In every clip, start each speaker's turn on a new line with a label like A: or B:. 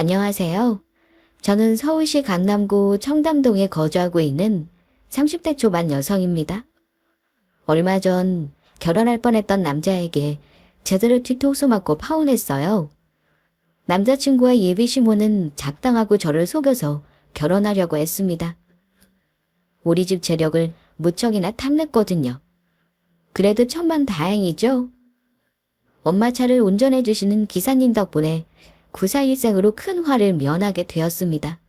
A: 안녕하세요. 저는 서울시 강남구 청담동에 거주하고 있는 30대 초반 여성입니다. 얼마 전 결혼할 뻔했던 남자에게 제대로 뒤통수 맞고 파혼했어요. 남자친구의 예비 시모는 작당하고 저를 속여서 결혼하려고 했습니다. 우리 집 재력을 무척이나 탐냈거든요. 그래도 천만다행이죠. 엄마 차를 운전해 주시는 기사님 덕분에 구사일생으로 큰 화를 면하게 되었습니다.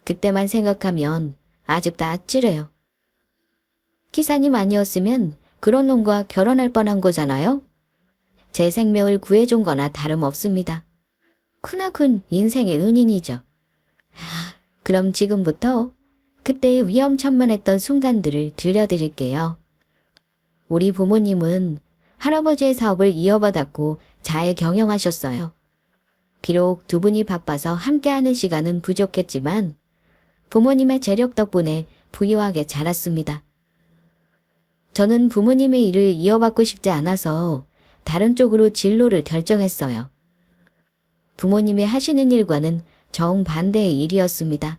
A: 그때만 생각하면 아직도 아찔해요. 기사님 아니었으면 그런 놈과 결혼할 뻔한 거잖아요. 제 생명을 구해준 거나 다름없습니다. 크나큰 인생의 은인이죠. 그럼 지금부터 그때의 위험천만했던 순간들을 들려드릴게요. 우리 부모님은 할아버지의 사업을 이어받았고 잘 경영하셨어요. 비록 두 분이 바빠서 함께하는 시간은 부족했지만 부모님의 재력 덕분에 부유하게 자랐습니다. 저는 부모님의 일을 이어받고 싶지 않아서 다른 쪽으로 진로를 결정했어요. 부모님이 하시는 일과는 정반대의 일이었습니다.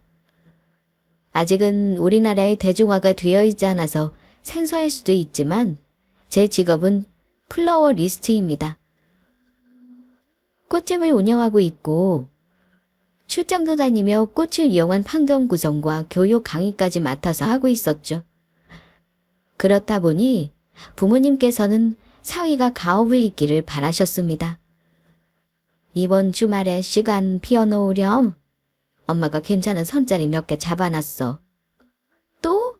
A: 아직은 우리나라의 대중화가 되어 있지 않아서 생소할 수도 있지만 제 직업은 플로어리스트입니다. 꽃집을 운영하고 있고 출장도 다니며 꽃을 이용한 환경 구성과 교육 강의까지 맡아서 하고 있었죠. 그렇다 보니 부모님께서는 사위가 가업을 잇기를 바라셨습니다. 이번 주말에 시간 비워놓으렴. 엄마가 괜찮은 선자리 몇 개 잡아놨어. 또?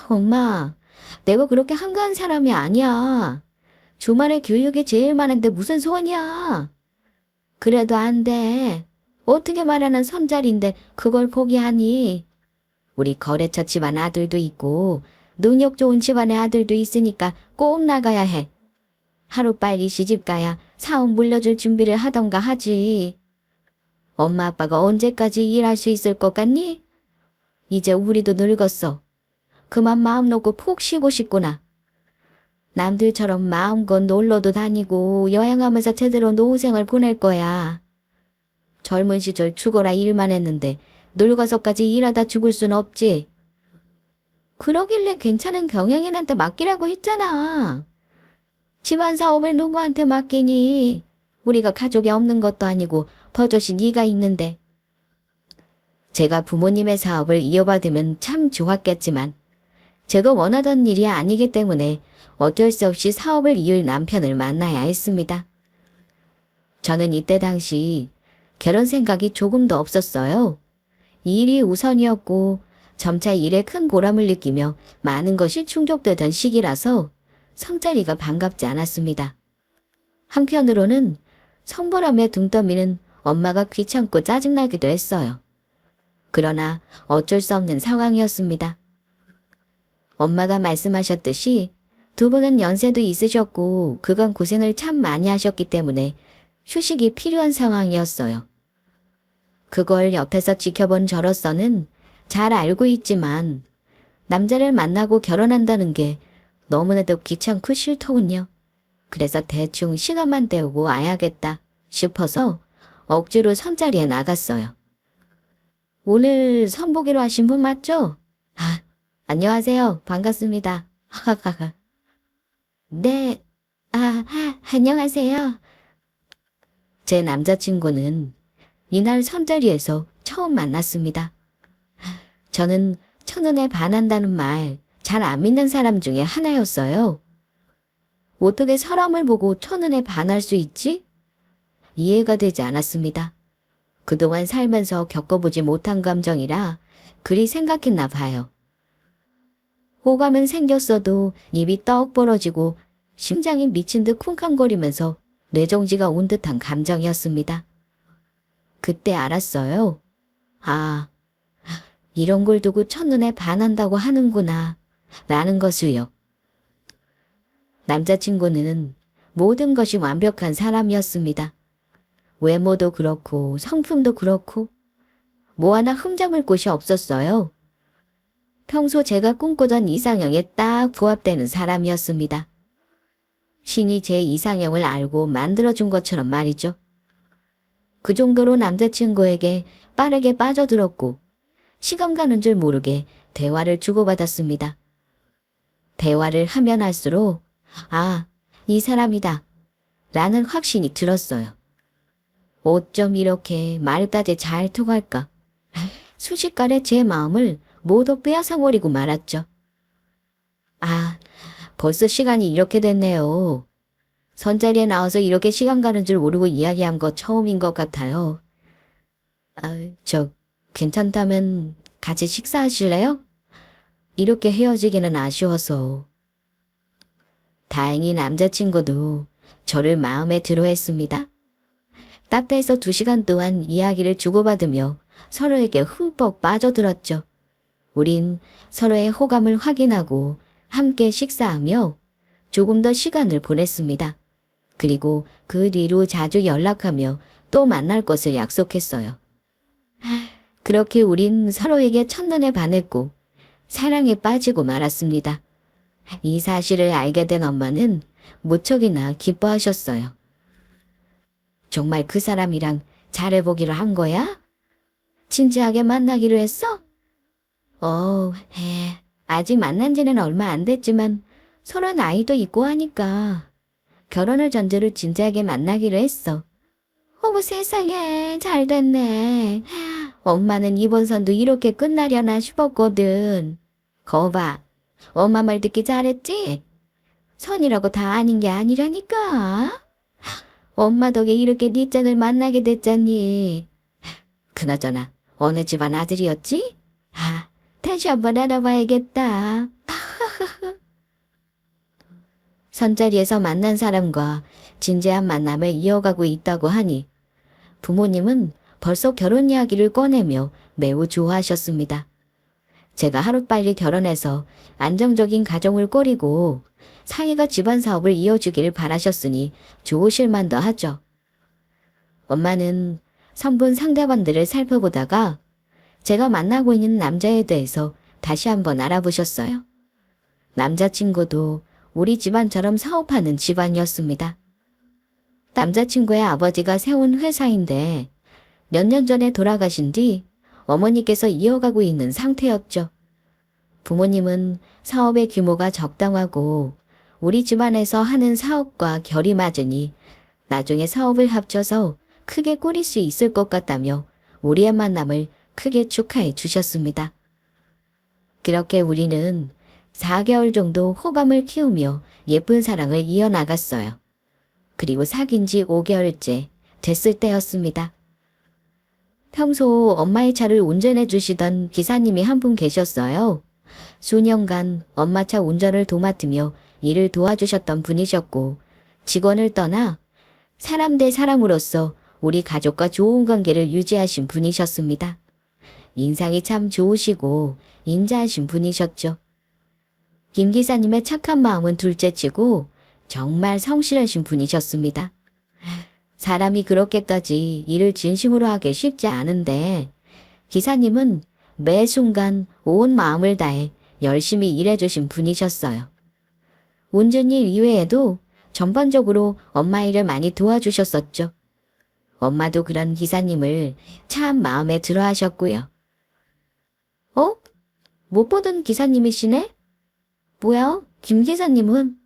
A: 엄마, 내가 그렇게 한가한 사람이 아니야. 주말에 교육이 제일 많은데 무슨 소원이야. 그래도 안 돼. 어떻게 말하는 선자리인데 그걸 포기하니. 우리 거래처 집안 아들도 있고 능력 좋은 집안의 아들도 있으니까 꼭 나가야 해. 하루빨리 시집가야 사업 물려줄 준비를 하던가 하지. 엄마 아빠가 언제까지 일할 수 있을 것 같니? 이제 우리도 늙었어. 그만 마음 놓고 푹 쉬고 싶구나. 남들처럼 마음껏 놀러도 다니고 여행하면서 제대로 노후생을 보낼 거야. 젊은 시절 죽어라 일만 했는데 늙어서까지 일하다 죽을 순 없지. 그러길래 괜찮은 경영인한테 맡기라고 했잖아. 집안 사업을 누구한테 맡기니? 우리가 가족이 없는 것도 아니고 버젓이 네가 있는데. 제가 부모님의 사업을 이어받으면 참 좋았겠지만 제가 원하던 일이 아니기 때문에 어쩔 수 없이 사업을 이을 남편을 만나야 했습니다. 저는 이때 당시 결혼 생각이 조금도 없었어요. 일이 우선이었고 점차 일에 큰 보람을 느끼며 많은 것이 충족되던 시기라서 성자리가 반갑지 않았습니다. 한편으로는 성불함에 등 떠미는 엄마가 귀찮고 짜증나기도 했어요. 그러나 어쩔 수 없는 상황이었습니다. 엄마가 말씀하셨듯이 두 분은 연세도 있으셨고 그간 고생을 참 많이 하셨기 때문에 휴식이 필요한 상황이었어요. 그걸 옆에서 지켜본 저로서는 잘 알고 있지만 남자를 만나고 결혼한다는 게 너무나도 귀찮고 싫더군요. 그래서 대충 시간만 때우고 와야겠다 싶어서 억지로 선자리에 나갔어요. 오늘 선보기로 하신 분 맞죠? 안녕하세요. 반갑습니다. 하하하. 네, 안녕하세요. 제 남자친구는 이날 선자리에서 처음 만났습니다. 저는 첫눈에 반한다는 말 잘 안 믿는 사람 중에 하나였어요. 어떻게 사람을 보고 첫눈에 반할 수 있지? 이해가 되지 않았습니다. 그동안 살면서 겪어보지 못한 감정이라 그리 생각했나 봐요. 호감은 생겼어도 입이 떡 벌어지고 심장이 미친 듯 쿵쾅거리면서 뇌정지가 온 듯한 감정이었습니다. 그때 알았어요. 이런 걸 두고 첫눈에 반한다고 하는구나 라는 것을요. 남자친구는 모든 것이 완벽한 사람이었습니다. 외모도 그렇고 성품도 그렇고 뭐 하나 흠잡을 곳이 없었어요. 평소 제가 꿈꾸던 이상형에 딱 부합되는 사람이었습니다. 신이 제 이상형을 알고 만들어준 것처럼 말이죠. 그 정도로 남자친구에게 빠르게 빠져들었고 시간 가는 줄 모르게 대화를 주고받았습니다. 대화를 하면 할수록 아, 이 사람이다 라는 확신이 들었어요. 어쩜 이렇게 말까지 잘 통할까? 순식간에 제 마음을 모두 빼앗아버리고 말았죠. 아, 벌써 시간이 이렇게 됐네요. 선자리에 나와서 이렇게 시간 가는 줄 모르고 이야기한 거 처음인 것 같아요. 괜찮다면 같이 식사하실래요? 이렇게 헤어지기는 아쉬워서. 다행히 남자친구도 저를 마음에 들어 했습니다. 카페에서 2시간 동안 이야기를 주고받으며 서로에게 흠뻑 빠져들었죠. 우린 서로의 호감을 확인하고 함께 식사하며 조금 더 시간을 보냈습니다. 그리고 그 뒤로 자주 연락하며 또 만날 것을 약속했어요. 그렇게 우린 서로에게 첫눈에 반했고 사랑에 빠지고 말았습니다. 이 사실을 알게 된 엄마는 무척이나 기뻐하셨어요. 정말 그 사람이랑 잘해보기로 한 거야? 진지하게 만나기로 했어? 아직 만난 지는 얼마 안 됐지만 서로는 아이도 있고 하니까 결혼을 전제로 진지하게 만나기로 했어. 어머 세상에 잘 됐네. 엄마는 이번 선도 이렇게 끝나려나 싶었거든. 거봐, 엄마 말 듣기 잘했지? 선이라고 다 아닌 게 아니라니까. 엄마 덕에 이렇게 네 짝을 만나게 됐잖니. 그나저나 어느 집안 아들이었지? 다시 한번 알아봐야겠다. 선자리에서 만난 사람과 진지한 만남을 이어가고 있다고 하니 부모님은 벌써 결혼 이야기를 꺼내며 매우 좋아하셨습니다. 제가 하루빨리 결혼해서 안정적인 가정을 꾸리고 사위가 집안 사업을 이어주기를 바라셨으니 좋으실 만도 하죠. 엄마는 선분 상대방들을 살펴보다가 제가 만나고 있는 남자에 대해서 다시 한번 알아보셨어요. 남자친구도 우리 집안처럼 사업하는 집안이었습니다. 남자친구의 아버지가 세운 회사인데 몇 년 전에 돌아가신 뒤 어머니께서 이어가고 있는 상태였죠. 부모님은 사업의 규모가 적당하고 우리 집안에서 하는 사업과 결이 맞으니 나중에 사업을 합쳐서 크게 꾸릴 수 있을 것 같다며 우리의 만남을 크게 축하해 주셨습니다. 그렇게 우리는 4개월 정도 호감을 키우며 예쁜 사랑을 이어나갔어요. 그리고 사귄 지 5개월째 됐을 때였습니다. 평소 엄마의 차를 운전해 주시던 기사님이 한 분 계셨어요. 수년간 엄마 차 운전을 도맡으며 일을 도와주셨던 분이셨고 직원을 떠나 사람 대 사람으로서 우리 가족과 좋은 관계를 유지하신 분이셨습니다. 인상이 참 좋으시고 인자하신 분이셨죠. 김 기사님의 착한 마음은 둘째치고 정말 성실하신 분이셨습니다. 사람이 그렇게까지 일을 진심으로 하기 쉽지 않은데 기사님은 매 순간 온 마음을 다해 열심히 일해주신 분이셨어요. 운전일 이외에도 전반적으로 엄마 일을 많이 도와주셨었죠. 엄마도 그런 기사님을 참 마음에 들어 하셨고요. 못 보던 기사님이시네? 뭐야? 김 기사님은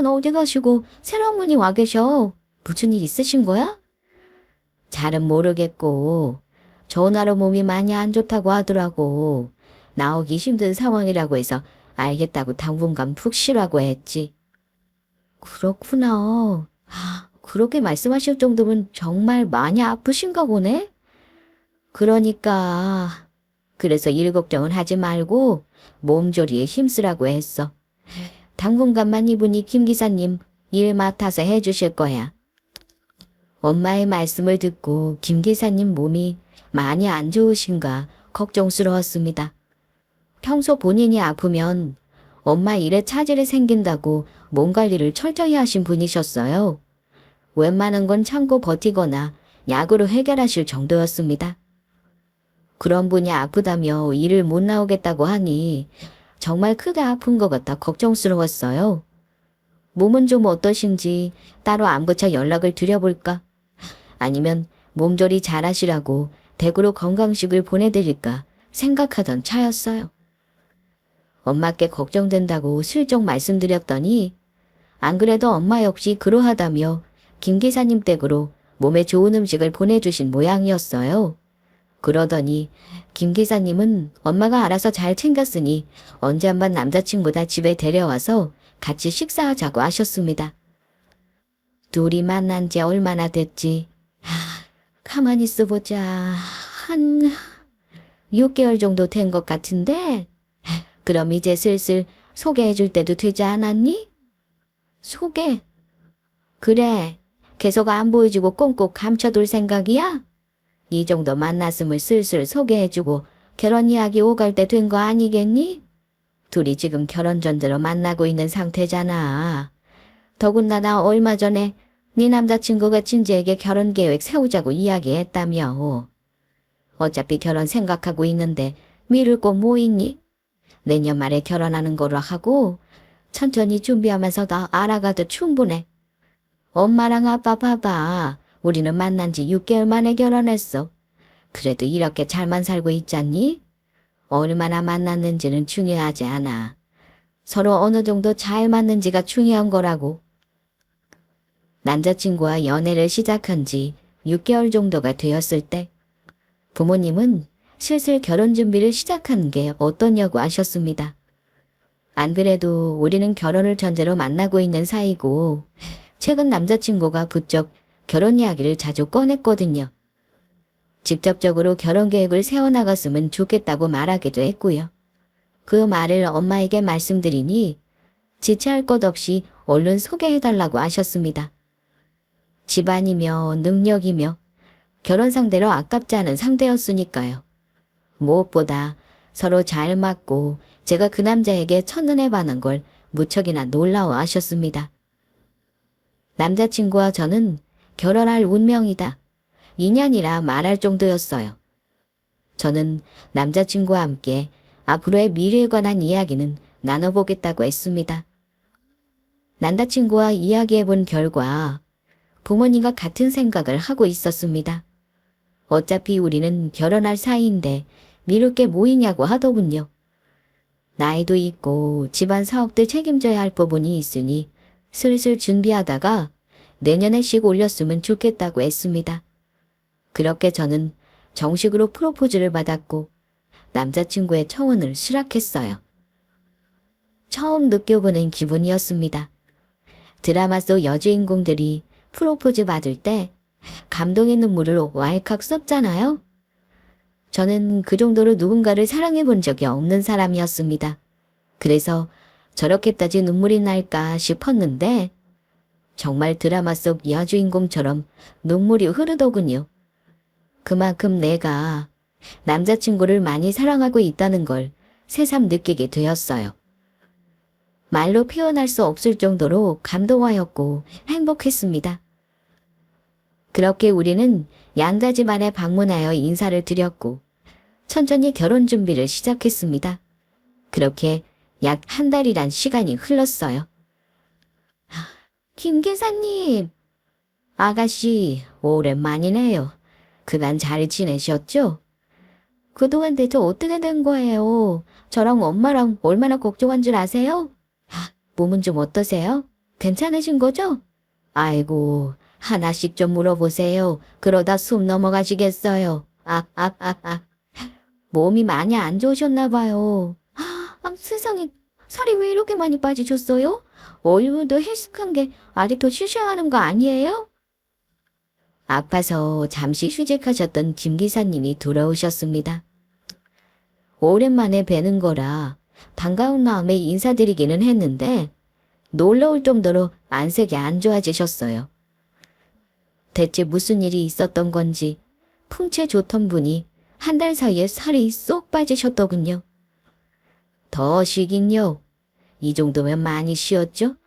A: 어디 가시고 새로운 분이 와 계셔. 무슨 일 있으신 거야? 잘은 모르겠고 전화로 몸이 많이 안 좋다고 하더라고. 나오기 힘든 상황이라고 해서 알겠다고 당분간 푹 쉬라고 했지. 그렇구나. 그렇게 말씀하실 정도면 정말 많이 아프신가 보네? 그러니까 그래서 일 걱정은 하지 말고 몸조리에 힘쓰라고 했어. 당분간만 이분이 김 기사님 일 맡아서 해주실 거야. 엄마의 말씀을 듣고 김 기사님 몸이 많이 안 좋으신가 걱정스러웠습니다. 평소 본인이 아프면 엄마 일에 차질이 생긴다고 몸 관리를 철저히 하신 분이셨어요. 웬만한 건 참고 버티거나 약으로 해결하실 정도였습니다. 그런 분이 아프다며 일을 못 나오겠다고 하니 정말 크게 아픈 것 같아 걱정스러웠어요. 몸은 좀 어떠신지 따로 안부차 연락을 드려볼까? 아니면 몸조리 잘하시라고 댁으로 건강식을 보내드릴까 생각하던 차였어요. 엄마께 걱정된다고 슬쩍 말씀드렸더니 안 그래도 엄마 역시 그러하다며 김 기사님 댁으로 몸에 좋은 음식을 보내주신 모양이었어요. 그러더니 김 기사님은 엄마가 알아서 잘 챙겼으니 언제 한번 남자친구다 집에 데려와서 같이 식사하자고 하셨습니다. 둘이 만난 지 얼마나 됐지? 가만히 있어보자. 한 6개월 정도 된 것 같은데? 그럼 이제 슬슬 소개해줄 때도 되지 않았니? 소개? 그래. 계속 안 보여주고 꽁꽁 감춰둘 생각이야? 이 정도 만났음을 슬슬 소개해주고 결혼 이야기 오갈 때 된 거 아니겠니? 둘이 지금 결혼 전제로 만나고 있는 상태잖아. 더군다나 얼마 전에 네 남자친구가 진지하게 결혼 계획 세우자고 이야기했다며. 어차피 결혼 생각하고 있는데 미룰 거 뭐 있니? 내년 말에 결혼하는 거로 하고 천천히 준비하면서 다 알아가도 충분해. 엄마랑 아빠 봐봐. 우리는 만난 지 6개월 만에 결혼했어. 그래도 이렇게 잘만 살고 있잖니? 얼마나 만났는지는 중요하지 않아. 서로 어느 정도 잘 맞는지가 중요한 거라고. 남자친구와 연애를 시작한 지 6개월 정도가 되었을 때 부모님은 슬슬 결혼 준비를 시작하는 게 어떠냐고 하셨습니다. 안 그래도 우리는 결혼을 전제로 만나고 있는 사이고 최근 남자친구가 부쩍 결혼 이야기를 자주 꺼냈거든요. 직접적으로 결혼 계획을 세워나갔으면 좋겠다고 말하기도 했고요. 그 말을 엄마에게 말씀드리니 지체할 것 없이 얼른 소개해달라고 하셨습니다. 집안이며 능력이며 결혼 상대로 아깝지 않은 상대였으니까요. 무엇보다 서로 잘 맞고 제가 그 남자에게 첫눈에 반한 걸 무척이나 놀라워하셨습니다. 남자친구와 저는 결혼할 운명이다. 인연이라 말할 정도였어요. 저는 남자친구와 함께 앞으로의 미래에 관한 이야기는 나눠보겠다고 했습니다. 남자친구와 이야기해본 결과 부모님과 같은 생각을 하고 있었습니다. 어차피 우리는 결혼할 사이인데 미룰 게 뭐 있냐고 하더군요. 나이도 있고 집안 사업들 책임져야 할 부분이 있으니 슬슬 준비하다가 내년에 식 올렸으면 좋겠다고 했습니다. 그렇게 저는 정식으로 프로포즈를 받았고 남자친구의 청혼을 수락했어요. 처음 느껴보는 기분이었습니다. 드라마 속 여주인공들이 프로포즈 받을 때 감동의 눈물을 왈칵 쏟잖아요. 저는 그 정도로 누군가를 사랑해 본 적이 없는 사람이었습니다. 그래서 저렇게까지 눈물이 날까 싶었는데 정말 드라마 속 여주인공처럼 눈물이 흐르더군요. 그만큼 내가 남자친구를 많이 사랑하고 있다는 걸 새삼 느끼게 되었어요. 말로 표현할 수 없을 정도로 감동하였고 행복했습니다. 그렇게 우리는 양가 집안에 방문하여 인사를 드렸고 천천히 결혼 준비를 시작했습니다. 그렇게 약 한 달이란 시간이 흘렀어요. 김 기사님, 아가씨 오랜만이네요. 그간 잘 지내셨죠? 그동안 대체 어떻게 된 거예요? 저랑 엄마랑 얼마나 걱정한 줄 아세요? 몸은 좀 어떠세요? 괜찮으신 거죠? 아이고, 하나씩 좀 물어보세요. 그러다 숨 넘어가시겠어요. 몸이 많이 안 좋으셨나 봐요. 세상에, 살이 왜 이렇게 많이 빠지셨어요? 얼굴도 헬스한 게 아직도 쉬셔야 하는 거 아니에요? 아파서 잠시 휴직하셨던 김 기사님이 돌아오셨습니다. 오랜만에 뵈는 거라 반가운 마음에 인사드리기는 했는데 놀라울 정도로 안색이 안 좋아지셨어요. 대체 무슨 일이 있었던 건지 풍채 좋던 분이 한 달 사이에 살이 쏙 빠지셨더군요. 더 쉬긴요. 이 정도면 많이 쉬었죠?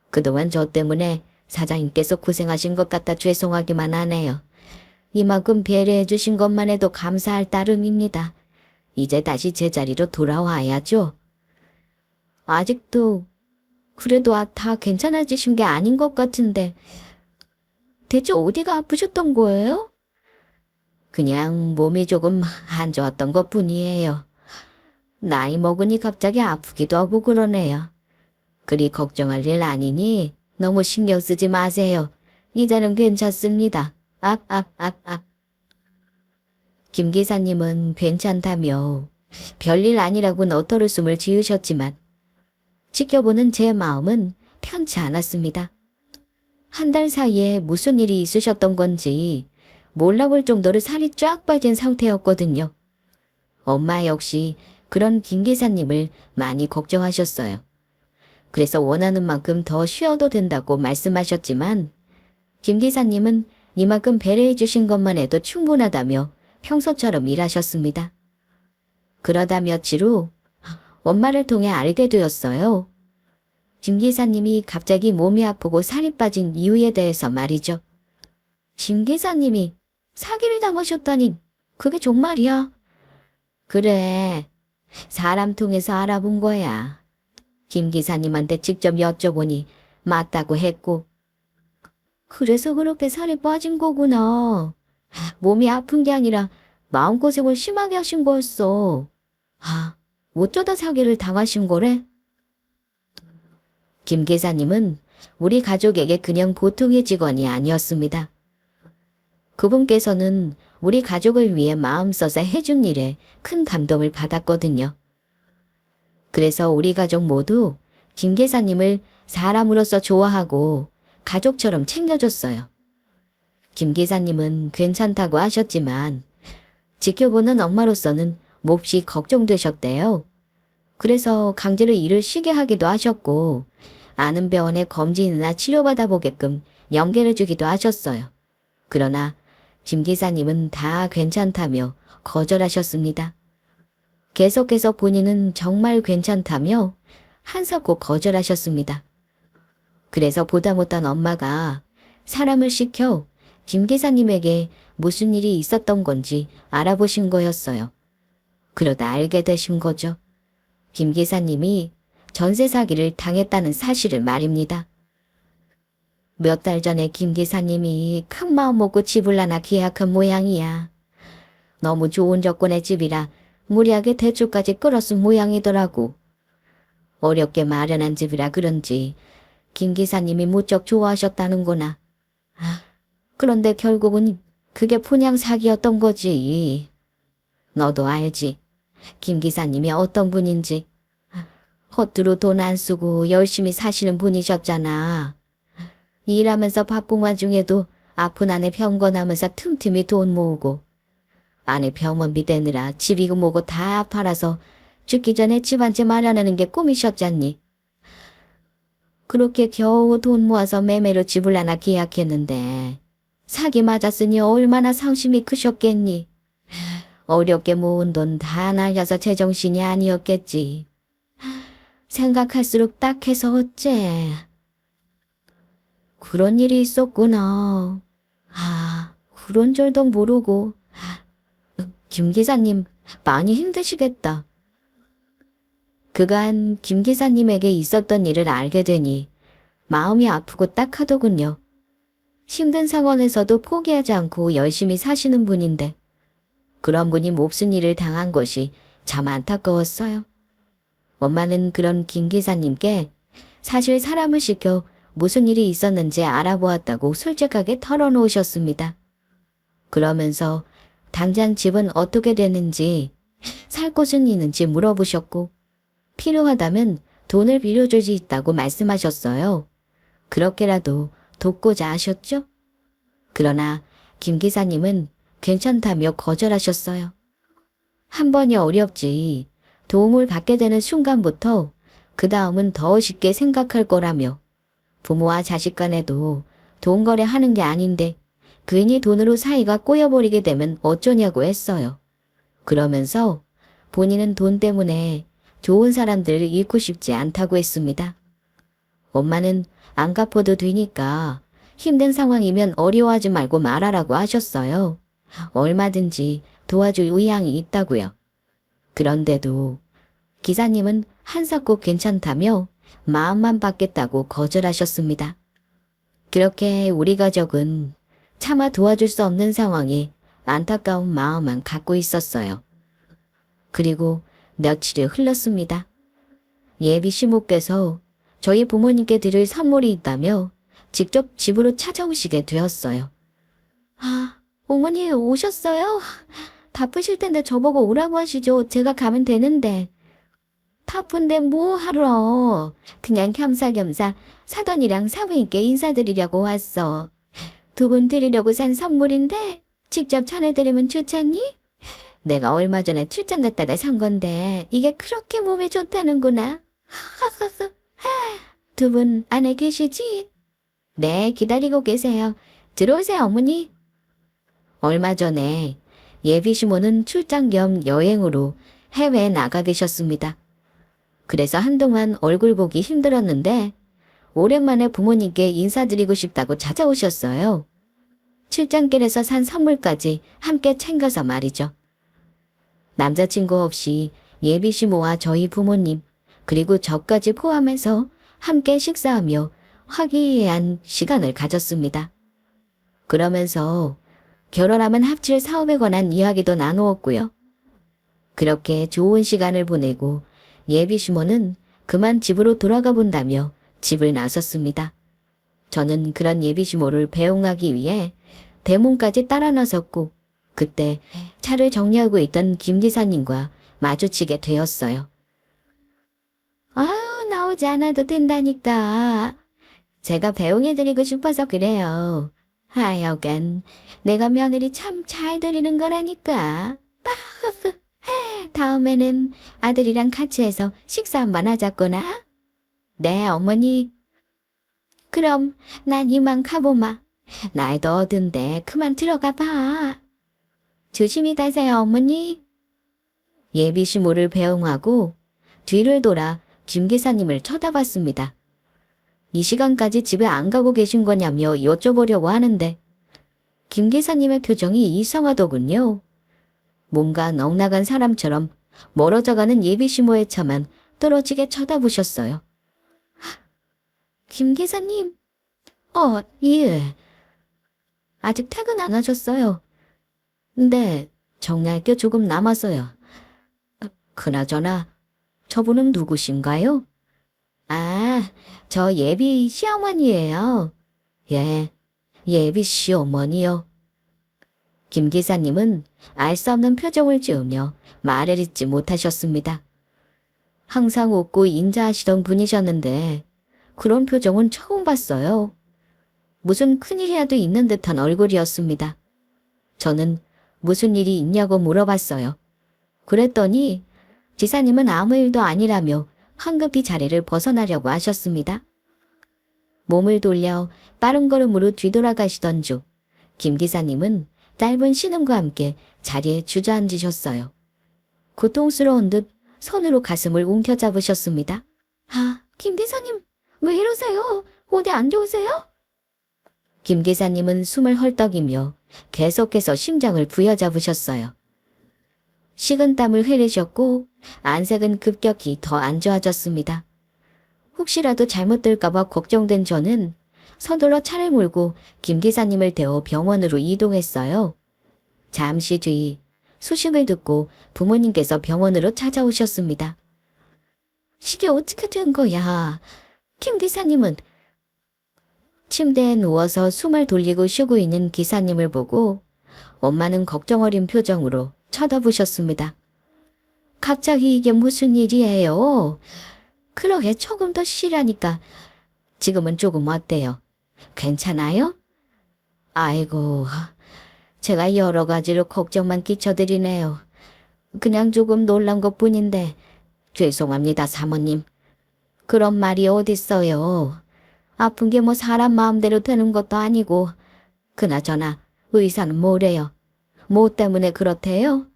A: 그동안 저 때문에 사장님께서 고생하신 것 같아 죄송하기만 하네요. 이만큼 배려해 주신 것만 해도 감사할 따름입니다. 이제 다시 제자리로 돌아와야죠. 아직도 그래도 다 괜찮아지신 게 아닌 것 같은데 대체 어디가 아프셨던 거예요? 그냥 몸이 조금 안 좋았던 것뿐이에요. 나이 먹으니 갑자기 아프기도 하고 그러네요. 그리 걱정할 일 아니니 너무 신경 쓰지 마세요. 이제는 괜찮습니다. 김 기사님은 괜찮다며 별일 아니라고 너터를 숨을 지으셨지만 지켜보는 제 마음은 편치 않았습니다. 한 달 사이에 무슨 일이 있으셨던 건지 몰라볼 정도로 살이 쫙 빠진 상태였거든요. 엄마 역시 그런 김 기사님을 많이 걱정하셨어요. 그래서 원하는 만큼 더 쉬어도 된다고 말씀하셨지만 김 기사님은 이만큼 배려해 주신 것만 해도 충분하다며 평소처럼 일하셨습니다. 그러다 며칠 후 엄마를 통해 알게 되었어요. 김 기사님이 갑자기 몸이 아프고 살이 빠진 이유에 대해서 말이죠. 김 기사님이 사기를 당하셨다니 그게 정말이야? 그래, 사람 통해서 알아본 거야. 김 기사님한테 직접 여쭤보니 맞다고 했고. 그래서 그렇게 살이 빠진 거구나. 몸이 아픈 게 아니라 마음고생을 심하게 하신 거였어. 어쩌다 사기를 당하신 거래? 김 기사님은 우리 가족에게 그냥 보통의 직원이 아니었습니다. 그분께서는 우리 가족을 위해 마음 써서 해준 일에 큰 감동을 받았거든요. 그래서 우리 가족 모두 김 기사님을 사람으로서 좋아하고 가족처럼 챙겨줬어요. 김 기사님은 괜찮다고 하셨지만 지켜보는 엄마로서는 몹시 걱정되셨대요. 그래서 강제로 일을 쉬게 하기도 하셨고 아는 병원에 검진이나 치료받아 보게끔 연계를 주기도 하셨어요. 그러나 김 기사님은 다 괜찮다며 거절하셨습니다. 계속해서 본인은 정말 괜찮다며 한사코 거절하셨습니다. 그래서 보다 못한 엄마가 사람을 시켜 김 기사님에게 무슨 일이 있었던 건지 알아보신 거였어요. 그러다 알게 되신 거죠. 김 기사님이 전세 사기를 당했다는 사실을 말입니다. 몇 달 전에 김 기사님이 큰 마음 먹고 집을 하나 계약한 모양이야. 너무 좋은 조건의 집이라 무리하게 대출까지 끌어쓴 모양이더라고. 어렵게 마련한 집이라 그런지 김 기사님이 무척 좋아하셨다는구나. 그런데 결국은 그게 분양 사기였던 거지. 너도 알지. 김 기사님이 어떤 분인지. 허투루 돈 안 쓰고 열심히 사시는 분이셨잖아. 일하면서 바쁜 와중에도 아픈 아내 병건하면서 틈틈이 돈 모으고 아내 병원비 대느라 집이고 뭐고 다 팔아서 죽기 전에 집 한 채 마련하는 게 꿈이셨잖니. 그렇게 겨우 돈 모아서 매매로 집을 하나 계약했는데 사기 맞았으니 얼마나 상심이 크셨겠니. 어렵게 모은 돈 다 날려서 제정신이 아니었겠지. 생각할수록 딱해서 어째. 그런 일이 있었구나. 그런 줄도 모르고. 김 기사님 많이 힘드시겠다. 그간 김 기사님에게 있었던 일을 알게 되니 마음이 아프고 딱하더군요. 힘든 상황에서도 포기하지 않고 열심히 사시는 분인데 그런 분이 몹쓸 일을 당한 것이 참 안타까웠어요. 엄마는 그런 김 기사님께 사실 사람을 시켜 무슨 일이 있었는지 알아보았다고 솔직하게 털어놓으셨습니다. 그러면서 당장 집은 어떻게 되는지 살 곳은 있는지 물어보셨고 필요하다면 돈을 빌려줄 수 있다고 말씀하셨어요. 그렇게라도 돕고자 하셨죠? 그러나 김 기사님은 괜찮다며 거절하셨어요. 한 번이 어렵지 도움을 받게 되는 순간부터 그 다음은 더 쉽게 생각할 거라며 부모와 자식 간에도 돈 거래하는 게 아닌데 괜히 돈으로 사이가 꼬여버리게 되면 어쩌냐고 했어요. 그러면서 본인은 돈 때문에 좋은 사람들을 잃고 싶지 않다고 했습니다. 엄마는 안 갚아도 되니까 힘든 상황이면 어려워하지 말고 말하라고 하셨어요. 얼마든지 도와줄 의향이 있다고요. 그런데도 기사님은 한사코 괜찮다며 마음만 받겠다고 거절하셨습니다. 그렇게 우리 가족은 차마 도와줄 수 없는 상황에 안타까운 마음만 갖고 있었어요. 그리고 며칠이 흘렀습니다. 예비 시모께서 저희 부모님께 드릴 선물이 있다며 직접 집으로 찾아오시게 되었어요. 아, 어머니 오셨어요? 바쁘실 텐데 저보고 오라고 하시죠. 제가 가면 되는데. 바쁜데 뭐 하러. 그냥 겸사겸사 사돈이랑 사부인께 인사드리려고 왔어. 두 분 드리려고 산 선물인데 직접 전해드리면 좋잖니? 내가 얼마 전에 출장 갔다가 산 건데 이게 그렇게 몸에 좋다는구나. 두 분 안에 계시지? 네, 기다리고 계세요. 들어오세요, 어머니. 얼마 전에 예비 시모는 출장 겸 여행으로 해외에 나가 계셨습니다. 그래서 한동안 얼굴 보기 힘들었는데 오랜만에 부모님께 인사드리고 싶다고 찾아오셨어요. 출장길에서 산 선물까지 함께 챙겨서 말이죠. 남자친구 없이 예비 시모와 저희 부모님 그리고 저까지 포함해서 함께 식사하며 화기애애한 시간을 가졌습니다. 그러면서 결혼하면 합칠 사업에 관한 이야기도 나누었고요. 그렇게 좋은 시간을 보내고 예비 시모는 그만 집으로 돌아가 본다며 집을 나섰습니다. 저는 그런 예비 시모를 배웅하기 위해 대문까지 따라 나섰고 그때 차를 정리하고 있던 김 기사님과 마주치게 되었어요. 아유, 나오지 않아도 된다니까. 제가 배웅해드리고 싶어서 그래요. 하여간 내가 며느리 참 잘 드리는 거라니까. 다음에는 아들이랑 같이 해서 식사 한번 하자꾸나. 네, 어머니. 그럼 난 이만 가보마. 나이도 어든데 그만 들어가 봐. 조심히 가세요, 어머니. 예비 시모를 배웅하고 뒤를 돌아 김 기사님을 쳐다봤습니다. 이 시간까지 집에 안 가고 계신 거냐며 여쭤보려고 하는데 김 기사님의 표정이 이상하더군요. 뭔가 넉나간 사람처럼 멀어져가는 예비 시모의 차만 떨어지게 쳐다보셨어요. 김 기사님, 예. 아직 퇴근 안 하셨어요. 네, 정리할 게 조금 남았어요. 그나저나 저분은 누구신가요? 아, 저 예비 시어머니예요. 예, 예비 시어머니요. 김 기사님은 알 수 없는 표정을 지으며 말을 잇지 못하셨습니다. 항상 웃고 인자하시던 분이셨는데 그런 표정은 처음 봤어요. 무슨 큰일이라도 있는 듯한 얼굴이었습니다. 저는 무슨 일이 있냐고 물어봤어요. 그랬더니 지사님은 아무 일도 아니라며 황급히 자리를 벗어나려고 하셨습니다. 몸을 돌려 빠른 걸음으로 뒤돌아가시던 중 김 기사님은 짧은 신음과 함께 자리에 주저앉으셨어요. 고통스러운 듯 손으로 가슴을 움켜잡으셨습니다. 아, 김 기사님, 왜 이러세요? 어디 안 좋으세요? 김 기사님은 숨을 헐떡이며 계속해서 심장을 부여잡으셨어요. 식은땀을 흘리셨고 안색은 급격히 더 안 좋아졌습니다. 혹시라도 잘못될까봐 걱정된 저는 서둘러 차를 몰고 김 기사님을 태워 병원으로 이동했어요. 잠시 뒤 소식을 듣고 부모님께서 병원으로 찾아오셨습니다. 이게 어떻게 된 거야? 김 기사님은 침대에 누워서 숨을 돌리고 쉬고 있는 기사님을 보고 엄마는 걱정 어린 표정으로 쳐다보셨습니다. 갑자기 이게 무슨 일이에요? 그러게 조금 더 쉬라니까. 지금은 조금 어때요? 괜찮아요? 아이고, 제가 여러 가지로 걱정만 끼쳐드리네요. 그냥 조금 놀란 것뿐인데 죄송합니다, 사모님. 그런 말이 어딨어요. 아픈 게 뭐 사람 마음대로 되는 것도 아니고. 그나저나 의사는 뭐래요? 뭐 때문에 그렇대요?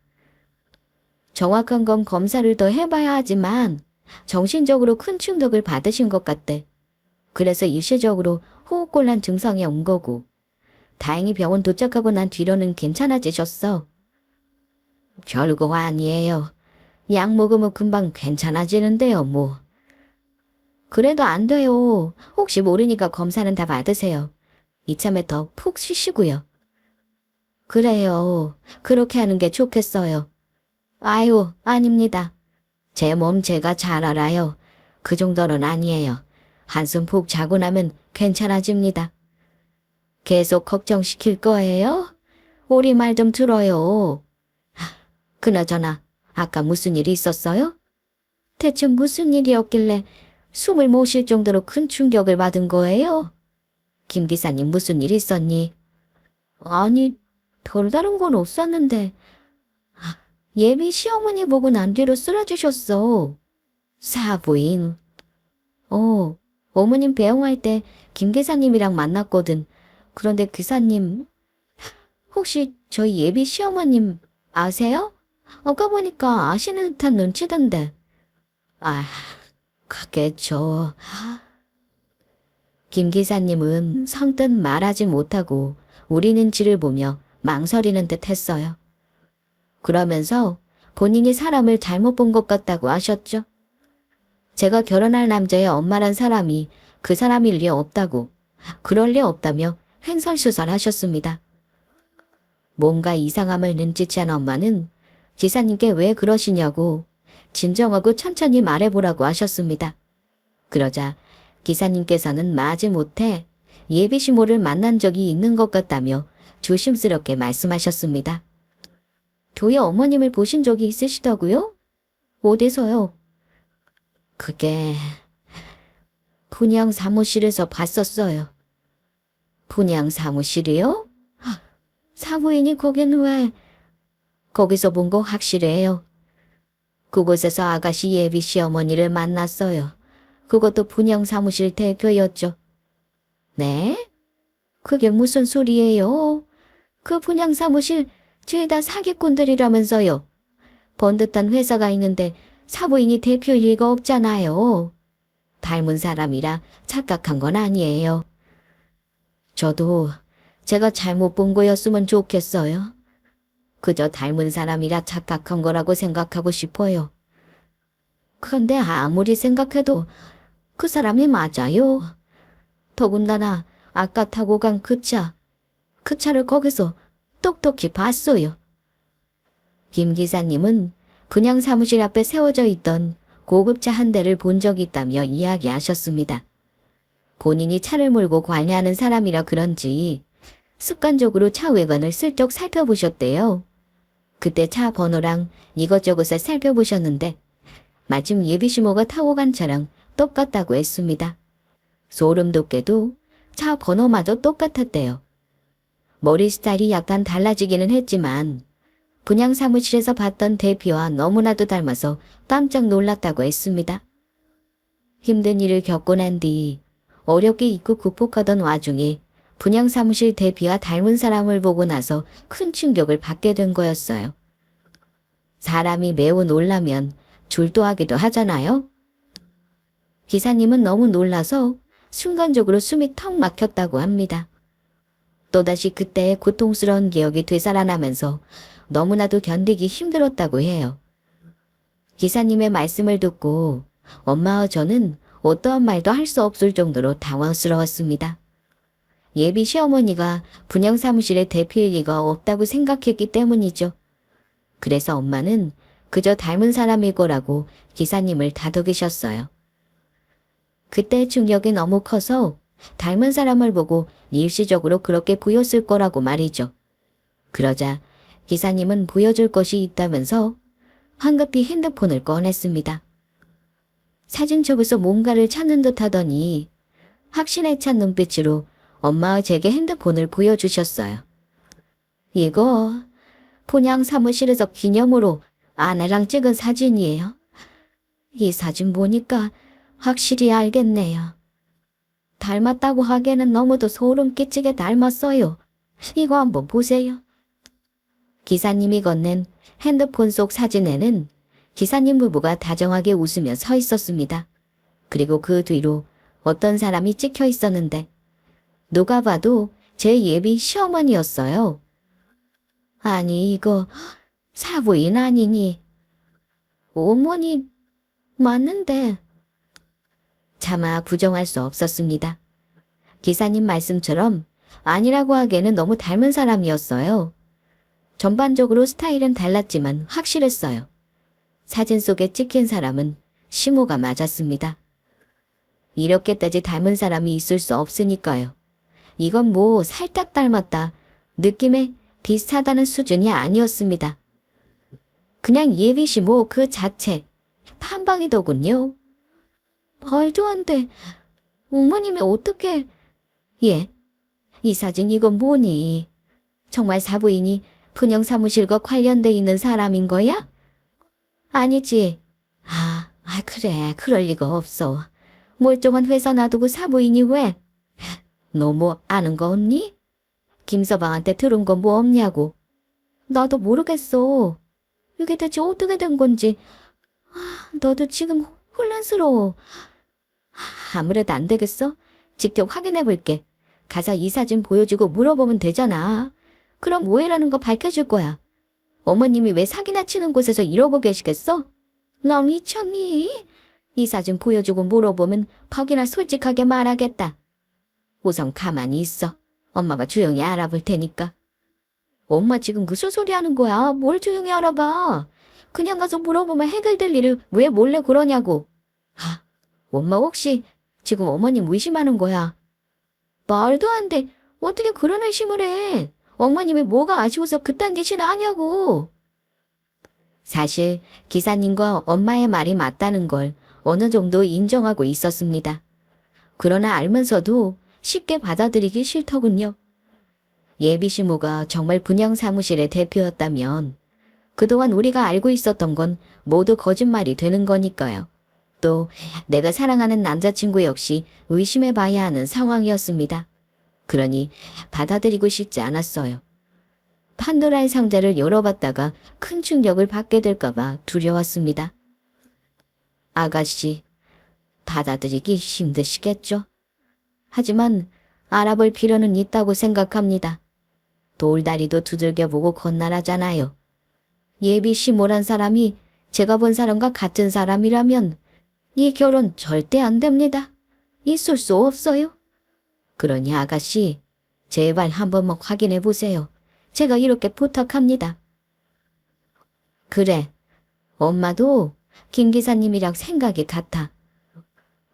A: 정확한 건 검사를 더 해봐야 하지만 정신적으로 큰 충격을 받으신 것 같대. 그래서 일시적으로 호흡곤란 증상이 온 거고 다행히 병원 도착하고 난 뒤로는 괜찮아지셨어. 별거 아니에요. 약 먹으면 금방 괜찮아지는데요, 뭐. 그래도 안 돼요. 혹시 모르니까 검사는 다 받으세요. 이참에 더 푹 쉬시고요. 그래요. 그렇게 하는 게 좋겠어요. 아유, 아닙니다. 제 몸 제가 잘 알아요. 그 정도는 아니에요. 한숨 푹 자고 나면 괜찮아집니다. 계속 걱정시킬 거예요? 우리 말 좀 들어요. 그나저나 아까 무슨 일이 있었어요? 대체 무슨 일이었길래 숨을 못 쉴 정도로 큰 충격을 받은 거예요? 김 기사님 무슨 일 있었니? 아니, 별다른 건 없었는데 예비 시어머니 보고 난 뒤로 쓰러지셨어. 사부인. 어머님 배웅할 때 김 기사님이랑 만났거든. 그런데 기사님, 혹시 저희 예비 시어머님 아세요? 아까 보니까 아시는 듯한 눈치던데. 아, 그겠죠. 김 기사님은 성뜻 말하지 못하고 우리 눈치를 보며 망설이는 듯 했어요. 그러면서 본인이 사람을 잘못 본 것 같다고 하셨죠. 제가 결혼할 남자의 엄마란 사람이 그 사람일 리 없다고, 그럴 리 없다며 횡설수설 하셨습니다. 뭔가 이상함을 눈치챈 엄마는 기사님께 왜 그러시냐고 진정하고 천천히 말해보라고 하셨습니다. 그러자 기사님께서는 마지못해 예비시모를 만난 적이 있는 것 같다며 조심스럽게 말씀하셨습니다. 교회 어머님을 보신 적이 있으시다고요? 어디서요? 그게 분양 사무실에서 봤었어요. 분양 사무실이요? 사부인이 거긴 왜? 거기서 본 거 확실해요. 그곳에서 아가씨 예비 시어머니를 만났어요. 그것도 분양 사무실 대표였죠. 네? 그게 무슨 소리예요? 그 분양 사무실 죄다 사기꾼들이라면서요. 번듯한 회사가 있는데 사부인이 대표일 리가 없잖아요. 닮은 사람이라 착각한 건 아니에요. 저도 제가 잘못 본 거였으면 좋겠어요. 그저 닮은 사람이라 착각한 거라고 생각하고 싶어요. 그런데 아무리 생각해도 그 사람이 맞아요. 더군다나 아까 타고 간 그 차를 거기서 똑똑히 봤어요. 김 기사님은 분양 사무실 앞에 세워져 있던 고급차 한 대를 본 적이 있다며 이야기하셨습니다. 본인이 차를 몰고 관리하는 사람이라 그런지 습관적으로 차 외관을 슬쩍 살펴보셨대요. 그때 차 번호랑 이것저것을 살펴보셨는데 마침 예비시모가 타고 간 차랑 똑같다고 했습니다. 소름 돋게도 차 번호마저 똑같았대요. 머리 스타일이 약간 달라지기는 했지만 분양 사무실에서 봤던 대피와 너무나도 닮아서 깜짝 놀랐다고 했습니다. 힘든 일을 겪고 난 뒤 어렵게 잊고 극복하던 와중에 분양 사무실 대피와 닮은 사람을 보고 나서 큰 충격을 받게 된 거였어요. 사람이 매우 놀라면 졸도하기도 하잖아요. 기사님은 너무 놀라서 순간적으로 숨이 턱 막혔다고 합니다. 또다시 그때의 고통스러운 기억이 되살아나면서 너무나도 견디기 힘들었다고 해요. 기사님의 말씀을 듣고 엄마와 저는 어떠한 말도 할 수 없을 정도로 당황스러웠습니다. 예비 시어머니가 분양 사무실에 대피일 리가 없다고 생각했기 때문이죠. 그래서 엄마는 그저 닮은 사람일 거라고 기사님을 다독이셨어요. 그때 충격이 너무 커서 닮은 사람을 보고 일시적으로 그렇게 보였을 거라고 말이죠. 그러자 기사님은 보여줄 것이 있다면서 황급히 핸드폰을 꺼냈습니다. 사진첩에서 뭔가를 찾는 듯 하더니 확신에 찬 눈빛으로 엄마와 제게 핸드폰을 보여주셨어요. 이거 분양 사무실에서 기념으로 아내랑 찍은 사진이에요. 이 사진 보니까 확실히 알겠네요. 닮았다고 하기에는 너무도 소름 끼치게 닮았어요. 이거 한번 보세요. 기사님이 건넨 핸드폰 속 사진에는 기사님 부부가 다정하게 웃으며 서 있었습니다. 그리고 그 뒤로 어떤 사람이 찍혀 있었는데 누가 봐도 제 예비 시어머니였어요. 아니 이거 사부인 아니니? 어머니 맞는데. 차마 부정할 수 없었습니다. 기사님 말씀처럼 아니라고 하기에는 너무 닮은 사람이었어요. 전반적으로 스타일은 달랐지만 확실했어요. 사진 속에 찍힌 사람은 시모가 맞았습니다. 이렇게까지 닮은 사람이 있을 수 없으니까요. 이건 뭐 살짝 닮았다, 느낌에 비슷하다는 수준이 아니었습니다. 그냥 예비 시모 그 자체, 판박이더군요. 말도 안 돼. 어머님이 어떻게... 예, 이 사진 이건 뭐니? 정말 사부인이 분영 사무실과 관련돼 있는 사람인 거야? 아니지. 그래. 그럴 리가 없어. 멀쩡한 회사 놔두고 사부인이 왜? 너 뭐 아는 거 없니? 김서방한테 들은 거 뭐 없냐고. 나도 모르겠어. 이게 대체 어떻게 된 건지. 너도 지금 혼란스러워. 아무래도 안 되겠어? 직접 확인해 볼게. 가서 이 사진 보여주고 물어보면 되잖아. 그럼 오해라는 거 밝혀줄 거야. 어머님이 왜 사기나 치는 곳에서 이러고 계시겠어? 너 미쳤니? 이 사진 보여주고 물어보면 퍽이나 솔직하게 말하겠다. 우선 가만히 있어. 엄마가 조용히 알아볼 테니까. 엄마 지금 무슨 소리 하는 거야? 뭘 조용히 알아봐. 그냥 가서 물어보면 해결될 일을 왜 몰래 그러냐고. 엄마 혹시 지금 어머님 의심하는 거야? 말도 안 돼. 어떻게 그런 의심을 해? 어머님이 뭐가 아쉬워서 그딴 짓이나 하냐고. 사실 기사님과 엄마의 말이 맞다는 걸 어느 정도 인정하고 있었습니다. 그러나 알면서도 쉽게 받아들이기 싫더군요. 예비 시모가 정말 분양 사무실의 대표였다면 그동안 우리가 알고 있었던 건 모두 거짓말이 되는 거니까요. 또 내가 사랑하는 남자친구 역시 의심해봐야 하는 상황이었습니다. 그러니 받아들이고 싶지 않았어요. 판도라의 상자를 열어봤다가 큰 충격을 받게 될까봐 두려웠습니다. 아가씨, 받아들이기 힘드시겠죠? 하지만 알아볼 필요는 있다고 생각합니다. 돌다리도 두들겨보고 건날하잖아요. 예비 시모란 사람이 제가 본 사람과 같은 사람이라면 이 결혼 절대 안 됩니다. 있을 수 없어요. 그러니 아가씨, 제발 한 번만 확인해 보세요. 제가 이렇게 부탁합니다. 그래, 엄마도 김 기사님이랑 생각이 같아.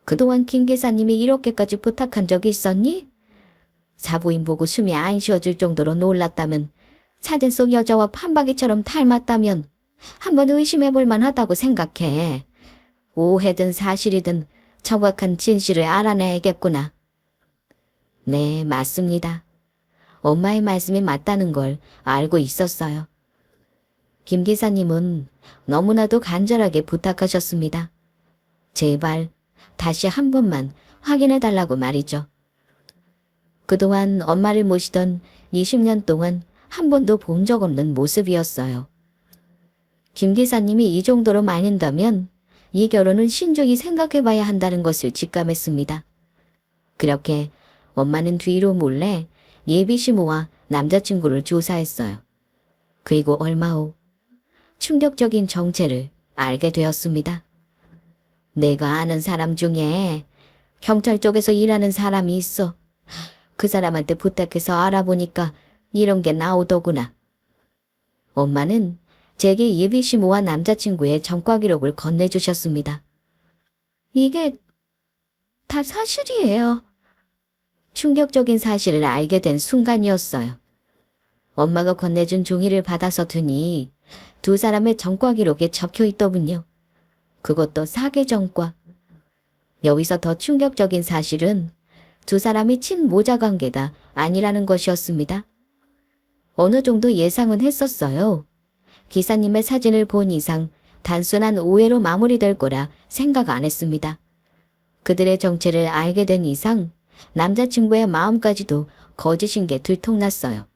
A: 그동안 김 기사님이 이렇게까지 부탁한 적이 있었니? 사부인 보고 숨이 안 쉬어질 정도로 놀랐다면, 사진 속 여자와 판박이처럼 닮았다면 한번 의심해 볼 만하다고 생각해. 오해든 사실이든 정확한 진실을 알아내야겠구나. 네, 맞습니다. 엄마의 말씀이 맞다는 걸 알고 있었어요. 김 기사님은 너무나도 간절하게 부탁하셨습니다. 제발 다시 한 번만 확인해 달라고 말이죠. 그동안 엄마를 모시던 20년 동안 한 번도 본 적 없는 모습이었어요. 김 기사님이 이 정도로 말린다면 이 결혼은 신중히 생각해봐야 한다는 것을 직감했습니다. 그렇게 엄마는 뒤로 몰래 예비 시모와 남자친구를 조사했어요. 그리고 얼마 후 충격적인 정체를 알게 되었습니다. 내가 아는 사람 중에 경찰 쪽에서 일하는 사람이 있어. 그 사람한테 부탁해서 알아보니까 이런 게 나오더구나. 엄마는 제게 예비 시모와 남자친구의 전과 기록을 건네주셨습니다. 이게 다 사실이에요. 충격적인 사실을 알게 된 순간이었어요. 엄마가 건네준 종이를 받아서 드니 두 사람의 전과 기록에 적혀 있더군요. 그것도 사계 전과. 여기서 더 충격적인 사실은 두 사람이 친모자 관계가 아니라는 것이었습니다. 어느 정도 예상은 했었어요. 기사님의 사진을 본 이상 단순한 오해로 마무리될 거라 생각 안 했습니다. 그들의 정체를 알게 된 이상 남자친구의 마음까지도 거짓인 게 들통났어요.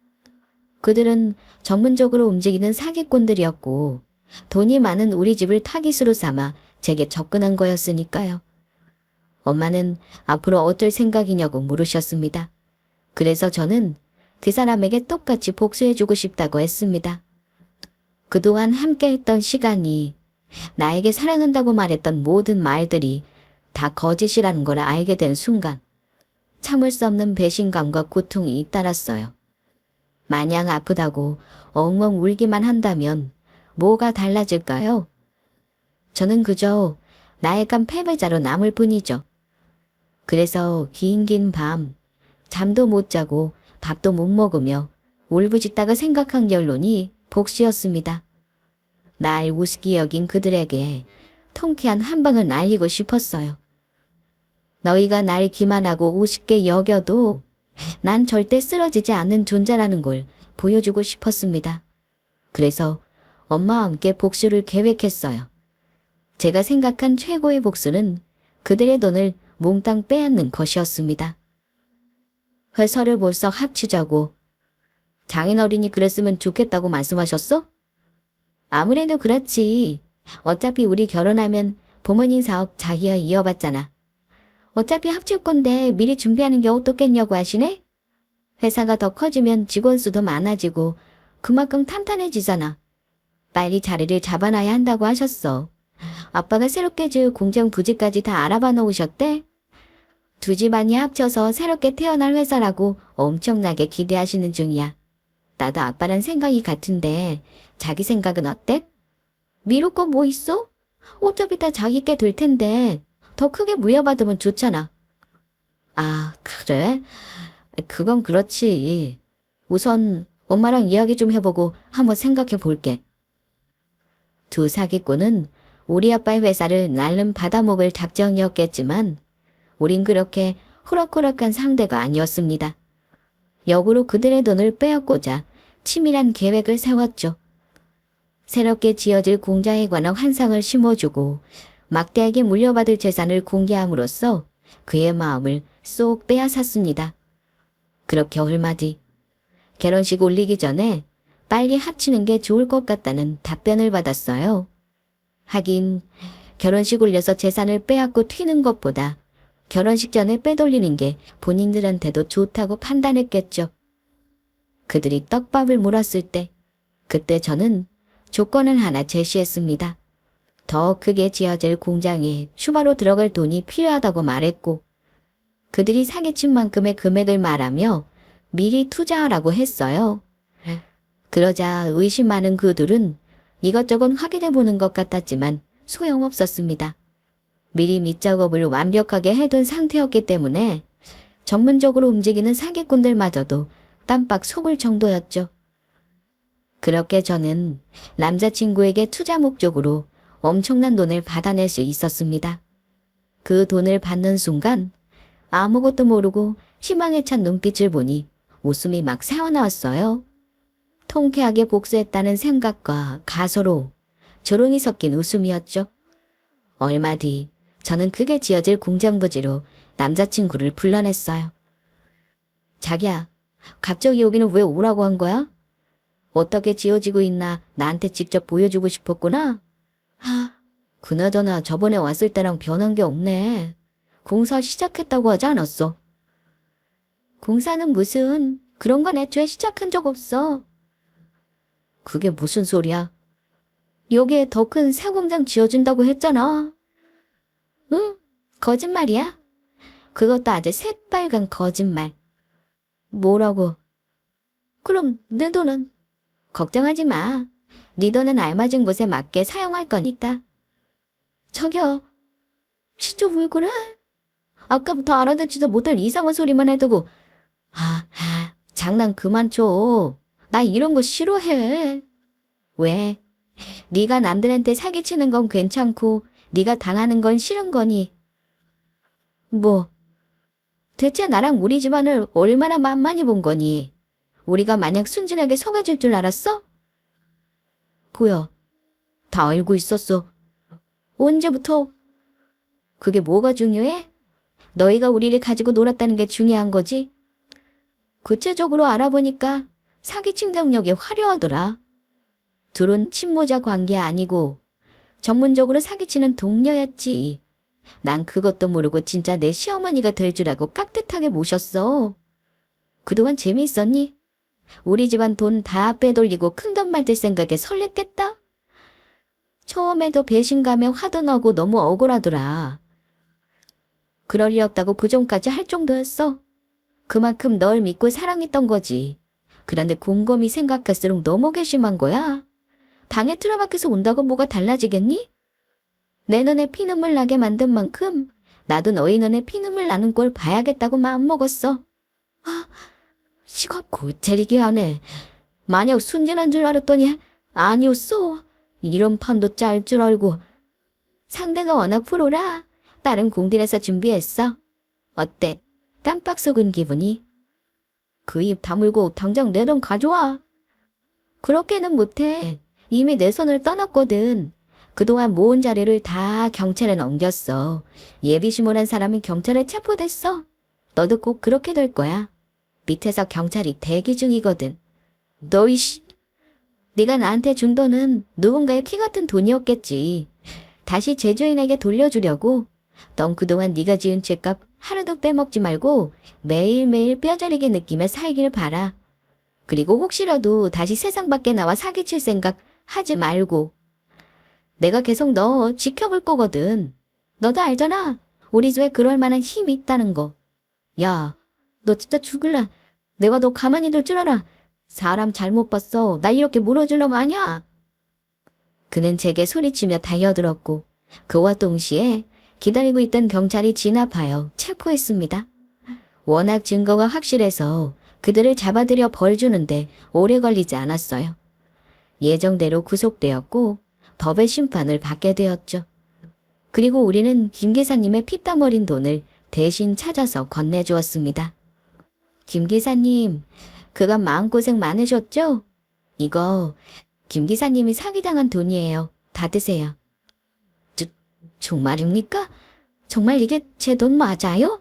A: 그들은 전문적으로 움직이는 사기꾼들이었고 돈이 많은 우리 집을 타깃으로 삼아 제게 접근한 거였으니까요. 엄마는 앞으로 어떨 생각이냐고 물으셨습니다. 그래서 저는 그 사람에게 똑같이 복수해주고 싶다고 했습니다. 그동안 함께했던 시간이, 나에게 사랑한다고 말했던 모든 말들이 다 거짓이라는 걸 알게 된 순간 참을 수 없는 배신감과 고통이 잇따랐어요. 마냥 아프다고 엉엉 울기만 한다면 뭐가 달라질까요? 저는 그저 나약한 패배자로 남을 뿐이죠. 그래서 긴 밤 잠도 못 자고 밥도 못 먹으며 울부짖다가 생각한 결론이 복수였습니다. 날 우습게 여긴 그들에게 통쾌한 한 방을 날리고 싶었어요. 너희가 날 기만하고 우습게 여겨도 난 절대 쓰러지지 않는 존재라는 걸 보여주고 싶었습니다. 그래서 엄마와 함께 복수를 계획했어요. 제가 생각한 최고의 복수는 그들의 돈을 몽땅 빼앗는 것이었습니다. 회사를 볼썩 합치자고. 장인어른이 그랬으면 좋겠다고 말씀하셨어? 아무래도 그렇지. 어차피 우리 결혼하면 부모님 사업 자기가 이어받잖아. 어차피 합칠 건데 미리 준비하는 게 어떻겠냐고 하시네? 회사가 더 커지면 직원 수도 많아지고 그만큼 탄탄해지잖아. 빨리 자리를 잡아놔야 한다고 하셨어. 아빠가 새롭게 지을 공장 부지까지 다 알아봐 놓으셨대? 두 집안이 합쳐서 새롭게 태어날 회사라고 엄청나게 기대하시는 중이야. 나도 아빠랑 생각이 같은데 자기 생각은 어때? 미룰 거 뭐 있어? 어차피 다 자기 게 될 텐데 더 크게 물려받으면 좋잖아. 아, 그래? 그건 그렇지. 우선 엄마랑 이야기 좀 해보고 한번 생각해 볼게. 두 사기꾼은 우리 아빠의 회사를 날름 받아먹을 작정이었겠지만 우린 그렇게 호락호락한 상대가 아니었습니다. 역으로 그들의 돈을 빼앗고자 치밀한 계획을 세웠죠. 새롭게 지어질 공장에 관한 환상을 심어주고 막대하게 물려받을 재산을 공개함으로써 그의 마음을 쏙 빼앗았습니다. 그렇게 얼마 뒤 결혼식 올리기 전에 빨리 합치는 게 좋을 것 같다는 답변을 받았어요. 하긴 결혼식 올려서 재산을 빼앗고 튀는 것보다 결혼식 전에 빼돌리는 게 본인들한테도 좋다고 판단했겠죠. 그들이 떡밥을 물었을 때 그때 저는 조건을 하나 제시했습니다. 더 크게 지어질 공장에 추가로 들어갈 돈이 필요하다고 말했고 그들이 사기친 만큼의 금액을 말하며 미리 투자하라고 했어요. 그러자 의심 많은 그들은 이것저것 확인해보는 것 같았지만 소용없었습니다. 미리 밑작업을 완벽하게 해둔 상태였기 때문에 전문적으로 움직이는 사기꾼들마저도 깜빡 속을 정도였죠. 그렇게 저는 남자친구에게 투자 목적으로 엄청난 돈을 받아낼 수 있었습니다. 그 돈을 받는 순간 아무것도 모르고 희망에 찬 눈빛을 보니 웃음이 막 새어나왔어요. 통쾌하게 복수했다는 생각과 가소로 조롱이 섞인 웃음이었죠. 얼마 뒤 저는 크게 지어질 공장 부지로 남자친구를 불러냈어요. 자기야, 갑자기 여기는 왜 오라고 한 거야? 어떻게 지어지고 있나 나한테 직접 보여주고 싶었구나? 그나저나 저번에 왔을 때랑 변한 게 없네. 공사 시작했다고 하지 않았어? 공사는 무슨, 그런 건 애초에 시작한 적 없어. 그게 무슨 소리야? 여기에 더 큰 새 공장 지어준다고 했잖아. 응, 거짓말이야. 그것도 아주 새빨간 거짓말. 뭐라고? 그럼 내 돈은? 걱정하지 마. 네 돈은 알맞은 곳에 맞게 사용할 거니까. 저기요, 진짜 왜 그래? 아까부터 알아듣지도 못할 이상한 소리만 해두고. 장난 그만 쳐. 나 이런 거 싫어해. 왜? 네가 남들한테 사기치는 건 괜찮고 네가 당하는 건 싫은 거니? 뭐? 대체 나랑 우리 집안을 얼마나 만만히 본 거니? 우리가 만약 순진하게 속아줄 줄 알았어? 보여. 다 알고 있었어. 언제부터? 그게 뭐가 중요해? 너희가 우리를 가지고 놀았다는 게 중요한 거지? 구체적으로 알아보니까 사기친 경력이 화려하더라. 둘은 친모자 관계 아니고 전문적으로 사기치는 동료였지. 난 그것도 모르고 진짜 내 시어머니가 될 줄 알고 깍듯하게 모셨어. 그동안 재미있었니? 우리 집안 돈 다 빼돌리고 큰돈 만들 생각에 설렜겠다? 처음에도 배신감에 화도 나고 너무 억울하더라. 그럴 리 없다고 그 전까지 할 정도였어. 그만큼 널 믿고 사랑했던 거지. 그런데 곰곰이 생각할수록 너무 괘씸한 거야. 방에 틀어박혀서 온다고 뭐가 달라지겠니? 내 눈에 피눈물 나게 만든 만큼 나도 너희 눈에 피눈물 나는 꼴 봐야겠다고 마음먹었어. 아, 시각 고체리게 하네. 만약 순진한 줄 알았더니 아니었어. 이런 판도 짤 줄 알고. 상대가 워낙 프로라 다른 공들여서 준비했어. 어때? 깜빡 속은 기분이? 그 입 다물고 당장 내 돈 가져와. 그렇게는 못해. 이미 내 손을 떠났거든. 그동안 모은 자료를 다 경찰에 넘겼어. 예비신문한 사람이 경찰에 체포됐어. 너도 꼭 그렇게 될 거야. 밑에서 경찰이 대기 중이거든. 너 이씨. 네가 나한테 준 돈은 누군가의 피 같은 돈이었겠지. 다시 제주인에게 돌려주려고. 넌 그동안 네가 지은 죄값 하루도 빼먹지 말고 매일매일 뼈저리게 느끼며 살길 바라. 그리고 혹시라도 다시 세상 밖에 나와 사기칠 생각 하지 말고. 내가 계속 너 지켜볼 거거든. 너도 알잖아. 우리 집에 그럴 만한 힘이 있다는 거. 야, 너 진짜 죽을라. 내가 너 가만히 둘 줄 알아. 사람 잘못 봤어. 나 이렇게 물어줄 놈 아니야. 그는 제게 소리치며 달려들었고 그와 동시에 기다리고 있던 경찰이 진압하여 체포했습니다. 워낙 증거가 확실해서 그들을 잡아들여 벌 주는데 오래 걸리지 않았어요. 예정대로 구속되었고 법의 심판을 받게 되었죠. 그리고 우리는 김 기사님의 피땀 어린 돈을 대신 찾아서 건네주었습니다. 김 기사님, 그간 마음고생 많으셨죠? 이거 김 기사님이 사기당한 돈이에요. 다 드세요. 정말입니까? 정말 이게 제 돈 맞아요?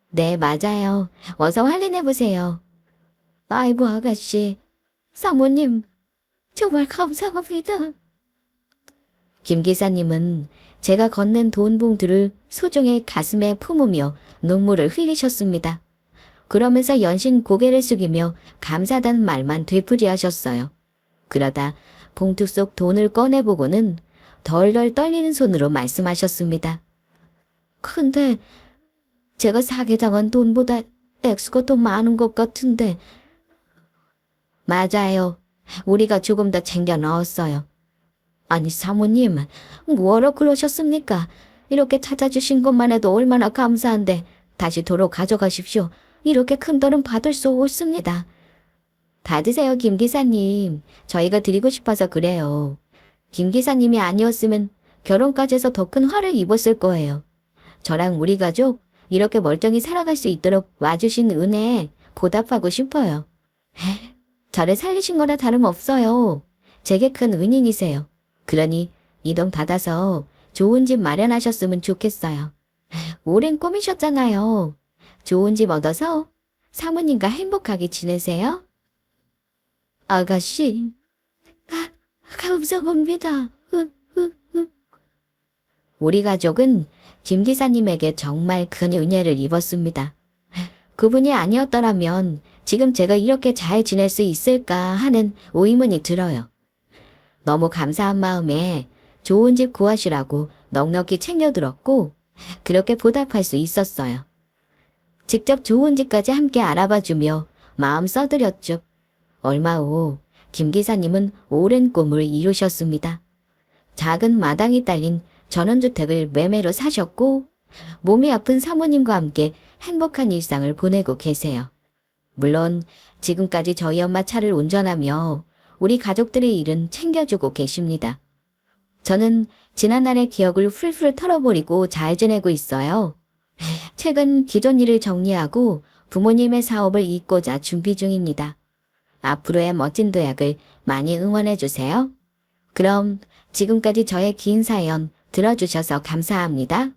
A: 네, 맞아요. 어서 확인해보세요. 아이고, 아가씨. 사모님, 정말 감사합니다. 김 기사님은 제가 건넨 돈 봉투를 소중히 가슴에 품으며 눈물을 흘리셨습니다. 그러면서 연신 고개를 숙이며 감사하다는 말만 되풀이하셨어요. 그러다 봉투 속 돈을 꺼내보고는 덜덜 떨리는 손으로 말씀하셨습니다. 근데 제가 사기당한 돈보다 액수가 더 많은 것 같은데. 맞아요. 우리가 조금 더 챙겨 넣었어요. 아니 사모님, 뭐하러 그러셨습니까? 이렇게 찾아주신 것만 해도 얼마나 감사한데 다시 도로 가져가십시오. 이렇게 큰 돈은 받을 수 없습니다. 다 드세요, 김 기사님. 저희가 드리고 싶어서 그래요. 김 기사님이 아니었으면 결혼까지 해서 더 큰 화를 입었을 거예요. 저랑 우리 가족 이렇게 멀쩡히 살아갈 수 있도록 와주신 은혜에 보답하고 싶어요. 저를 살리신 거나 다름없어요. 제게 큰 은인이세요. 그러니 이 돈 받아서 좋은 집 마련하셨으면 좋겠어요. 오랜 꿈이셨잖아요. 좋은 집 얻어서 사모님과 행복하게 지내세요. 아가씨, 감사합니다. 우리 가족은 김 기사님에게 정말 큰 은혜를 입었습니다. 그분이 아니었더라면 지금 제가 이렇게 잘 지낼 수 있을까 하는 의문이 들어요. 너무 감사한 마음에 좋은 집 구하시라고 넉넉히 챙겨들었고 그렇게 보답할 수 있었어요. 직접 좋은 집까지 함께 알아봐주며 마음 써드렸죠. 얼마 후 김 기사님은 오랜 꿈을 이루셨습니다. 작은 마당이 딸린 전원주택을 매매로 사셨고 몸이 아픈 사모님과 함께 행복한 일상을 보내고 계세요. 물론 지금까지 저희 엄마 차를 운전하며 우리 가족들의 일은 챙겨주고 계십니다. 저는 지난날의 기억을 풀풀 털어버리고 잘 지내고 있어요. 최근 기존 일을 정리하고 부모님의 사업을 잇고자 준비 중입니다. 앞으로의 멋진 도약을 많이 응원해주세요. 그럼 지금까지 저의 긴 사연 들어주셔서 감사합니다.